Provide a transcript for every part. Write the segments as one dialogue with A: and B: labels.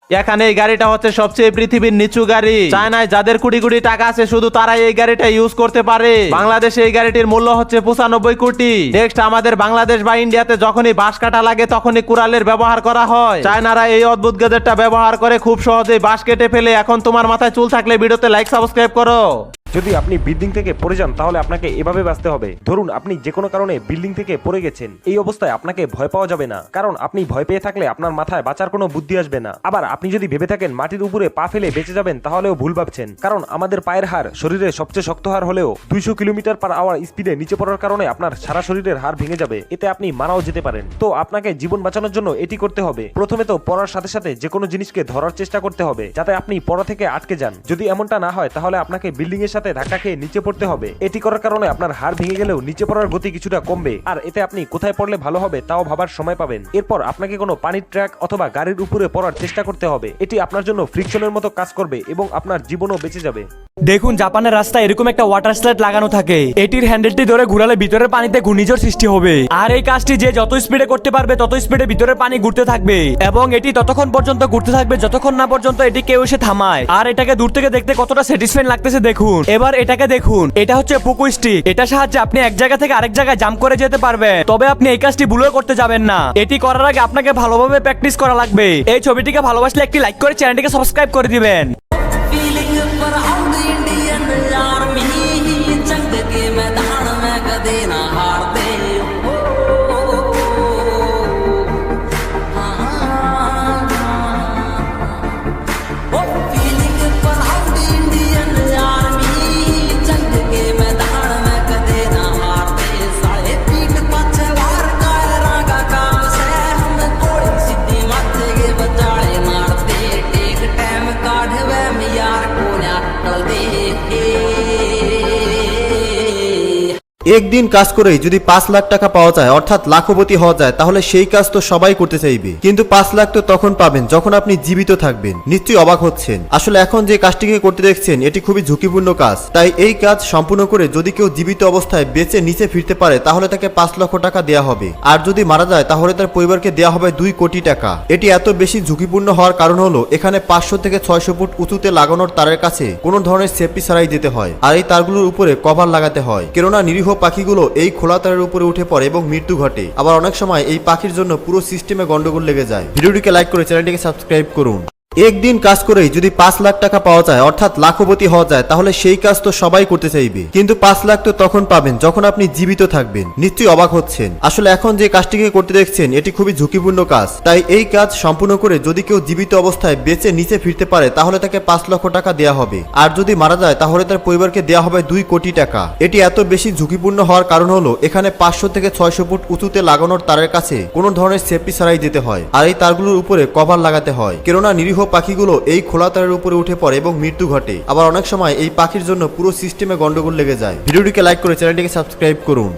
A: এখানে এই গাড়িটা হচ্ছে সবচেয়ে পৃথিবীর নিচু গাড়ি। চায়নায় যাদের কোটি কোটি টাকা আছে শুধু তারাই এই গাড়িটা ইউজ করতে পারে। বাংলাদেশে এই গাড়িটির মূল্য হচ্ছে 95 কোটি। নেক্সট আমাদের বাংলাদেশ বা ইন্ডিয়াতে যখনই বাঁশ কাটা লাগে তখনই কুড়ালের ব্যবহার করা হয়। চায়নারা এই অদ্ভুত গেজেটটা ব্যবহার করে খুব সহজেই বাঁশ কেটে ফেলে। এখন তোমার মাথায় চুল থাকলে ভিডিওতে লাইক সাবস্ক্রাইব করো।
B: যদি আপনি বিল্ডিং থেকে পড়ে যান তাহলে আপনাকে এভাবে বাঁচতে হবে। ধরুন আপনি যে কোনো কারণে বিল্ডিং থেকে পড়ে গেছেন, এই অবস্থায় আপনাকে ভয় পাওয়া যাবে না, কারণ আপনি ভয় পেয়ে থাকলে আপনার মাথায় বাঁচার কোনো বুদ্ধি আসবে না। আবার আপনি যদি ভেবে থাকেন মাটির উপরে পা ফেলে বেঁচে যাবেন তাহলেও ভুল ভাবছেন, কারণ আমাদের পায়ের হাড় শরীরের সবচেয়ে শক্ত হাড় হলেও 200 কিলোমিটার/আওয়ার স্পিডে নিচে পড়ার কারণে আপনার সারা শরীরের হাড় ভেঙে যাবে, এতে আপনি মারাও যেতে পারেন। তো আপনাকে জীবন বাঁচানোর জন্য এটি করতে হবে। প্রথমে তো পড়ার সাথে সাথে যে কোনো জিনিসকে ধরার চেষ্টা করতে হবে যাতে আপনি পড়া থেকে আটকে যান। যদি এমনটা না হয় তাহলে আপনাকে বিল্ডিং এর সাথে ধাক্কা খেয়ে নিচে পড়তে হবে। এটি করার কারণে আপনার হাড় ভেঙে গেলেও নিচে পড়ার গতি কিছুটা কমবে, আর এতে আপনি কোথায় পড়লে ভালো হবে তাও ভাবার সময় পাবেন। এরপর আপনাকে কোনো পানির ট্র্যাক অথবা গাড়ির উপরে পড়ার চেষ্টা করতে হবে। এটি আপনার জন্য ফ্রিকশনের মতো কাজ করবে এবং আপনার জীবনও বেঁচে যাবে।
C: দেখুন জাপানের রাস্তায় এরকম একটা ওয়াটার স্লাইড লাগানো থাকে। এটির হ্যান্ডেলটি ধরে ঘুরালে ভিতরের পানিতে ঘূর্ণিঝড় সৃষ্টি হবে, আর এই কাজটি যে যত স্পিডে করতে পারবে তত স্পিডে ভিতরের পানি ঘুরতে থাকবে, এবং এটি ততক্ষণ পর্যন্ত ঘুরতে থাকবে যতক্ষণ না পর্যন্ত এটি কেউ এসে থামায়। আর এটাকে দূর থেকে দেখতে কতটা স্যাটিসফাইং লাগতেছে দেখুন। এবার এটাকে দেখুন, এটা হচ্ছে পুকু স্টিক। এটার সাহায্যে আপনি এক জায়গা থেকে আরেক জায়গায় জাম্প করে যেতে পারবেন। তবে আপনি এই কাজটি ভুলেও করতে যাবেন না। এটি করার আগে আপনাকে ভালোভাবে প্র্যাকটিস করা লাগবে। এই ছবিটিকে ভালোবাসলে একটি লাইক করে চ্যানেলটিকে সাবস্ক্রাইব করে দিবেন।
D: जंग के मैदान में कदे ना हारते फीलिंग प्राउड इंडियन आर्मी जंग के मैदान में कदे ना हारते साढ़े पीठ पाछे वार कायरा का काम से हम गोली सीधी माथे के बचाड़े मारते टेक टाइम काढ़वे में यार को ना टल दे।
E: একদিন কাজ করেই যদি 5 লাখ টাকা পাওয়া যায় অর্থাৎ লাখপতি হওয়া যায় তাহলে সেই কাজ তো সবাই করতে চাইবে, কিন্তু 5 লাখ তো তখন পাবেন যখন আপনি জীবিত থাকবেন। নিশ্চয়ই অবাক হচ্ছেন, আসলে এখন যে কাজটিকে করতে দেখছেন এটি খুবই ঝুঁকিপূর্ণ কাজ। তাই এই কাজ সম্পূর্ণ করে যদি কেউ জীবিত অবস্থায় বেঁচে নিচে ফিরতে পারে তাহলে তাকে 5 লক্ষ টাকা দেওয়া হবে, আর যদি মারা যায় তাহলে তার পরিবারকে দেওয়া হবে 2 কোটি টাকা। এটি এত বেশি ঝুঁকিপূর্ণ হওয়ার কারণ হলো এখানে 500 থেকে 600 ফুট উঁচুতে লাগানোর তারের কাছে কোনো ধরনের সেফটি ছাড়াই যেতে হয়, আর এই তারগুলোর উপরে কভার লাগাতে হয়, কেননা নিরীহ পাখিগুলো এই খোলা তারের উপরে উঠে পড়ে এবং মৃত্যু ঘটে। আবার অনেক সময় এই পাখির জন্য পুরো সিস্টেমে গন্ডগোল লেগে যায়। ভিডিওটিকে লাইক করে চ্যানেলটিকে সাবস্ক্রাইব করুন। একদিন কাজ করেই যদি 5 লাখ টাকা পাওয়া যায় অর্থাৎ লাখপতি হওয়া যায় তাহলে সেই কাজ তো সবাই করতে চাইবে, কিন্তু 5 লাখ তো তখন পাবেন যখন আপনি জীবিত থাকবেন। নিশ্চয়ই অবাক হচ্ছেন, আসলে এখন যে কাজটিকে করতে দেখছেন এটি খুবই ঝুঁকিপূর্ণ কাজ। তাই এই কাজ সম্পূর্ণ করে যদি কেউ জীবিত অবস্থায় বেঁচে নিচে ফিরতে পারে তাহলে তাকে 5 লক্ষ টাকা দেওয়া হবে, আর যদি মারা যায় তাহলে তার পরিবারকে দেওয়া হবে 2 কোটি টাকা। এটি এত বেশি ঝুঁকিপূর্ণ হওয়ার কারণ হলো এখানে 500 থেকে 600 ফুট উঁচুতে লাগানোর তারের কাছে কোনো ধরনের সেফটি ছাড়াই যেতে হয়, আর এই তারগুলোর উপরে কভার লাগাতে হয়, কেননা নিরীহ পাখিগুলো এই খোলা তারের উপরে উঠে পড়ে এবং মৃত্যু ঘটে। আবার অনেক সময় এই পাখির জন্য পুরো সিস্টেমে গন্ডগোল লেগে যায়। ভিডিওটিকে লাইক করে চ্যানেলটিকে সাবস্ক্রাইব করুন।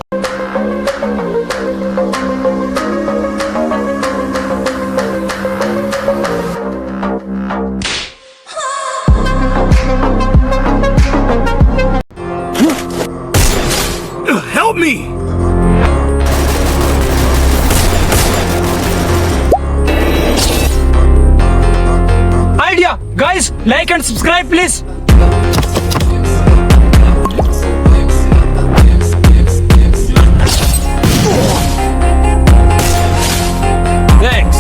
F: Help me!
C: Idea, guys, like and subscribe please. Thanks.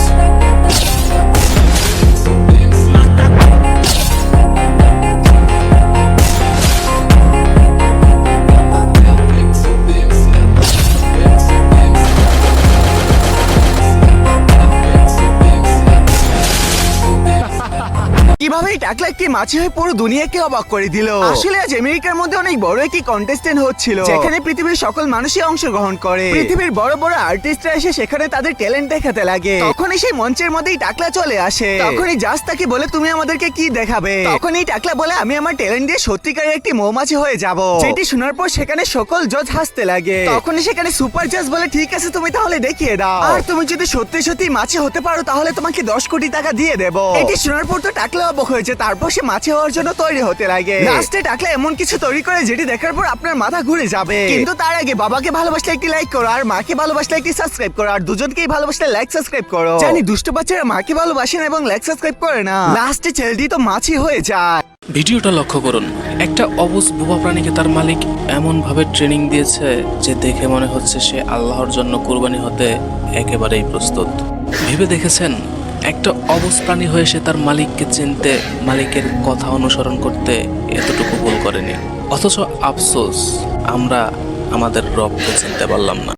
G: কিভাবে এই টাকলা একটি মাছি হয়ে পুরো দুনিয়াকে অবাক করে দিল। আসলে আজ আমেরিকার মধ্যে অনেক বড় একটি কন্টেস্টেন্ট হচ্ছিল যেখানে পৃথিবীর সকল মানুষই অংশগ্রহণ করে। পৃথিবীর বড় বড় আর্টিস্টরা এসে সেখানে তাদের ট্যালেন্ট দেখাতে লাগে। তখনই সেই মঞ্চের মধ্যেই টাকলা চলে আসে। তখনই জাজ তাকে বলে তুমি আমাদেরকে কি দেখাবে। তখনই টাকলা বলে আমি আমার ট্যালেন্ট দিয়ে সত্যিকারের একটি মৌমাছি হয়ে যাব। যেটি শোনার পর সেখানে সকল জজ হাসতে লাগে। তখনই সেখানে সুপার জাজ বলে ঠিক আছে তুমি তাহলে দেখিয়ে দাও, আর তুমি যদি সত্যি সত্যি মাছি হতে পারো তাহলে তোমাকে 10 কোটি টাকা দিয়ে দেবো। এটি শোনার পর তো টাকলা অবাক হয়েছে, তারপর সে মাছি হওয়ার জন্য তৈরি হতে লাগে। লাস্টে টাকলা এমন কিছু তৈরি করে যেটি দেখার পর আপনার মাথা ঘুরে যাবে। কিন্তু তার আগে বাবাকে ভালোবাসলে একটি লাইক করো, আর মাকে ভালোবাসলে একটি সাবস্ক্রাইব করো, আর দুজনকেই ভালোবাসলে লাইক সাবস্ক্রাইব করো। জানি দুষ্ট বাচ্চারা মাকে ভালোবাসে না এবং লাইক সাবস্ক্রাইব করে না, লাস্টে ছেলেটি তো মাছি হয়ে যায়।
F: ভিডিওটা লক্ষ্য করুন, একটা অবুঝ বোবা প্রাণীকে তার মালিক এমন ভাবে ট্রেনিং দিয়েছে যে দেখে মনে হচ্ছে সে আল্লাহর জন্য কুরবানি হতে একেবারেই প্রস্তুত। ভেবে দেখেছেন, একটা অবুঝ প্রাণী হয়ে সে তার মালিককে চিনতে, মালিকের কথা অনুসরণ করতে এতটুকু ভুল করেনি। অথচ আফসোস, আমরা আমাদের রবকে চিনতে পারলাম না।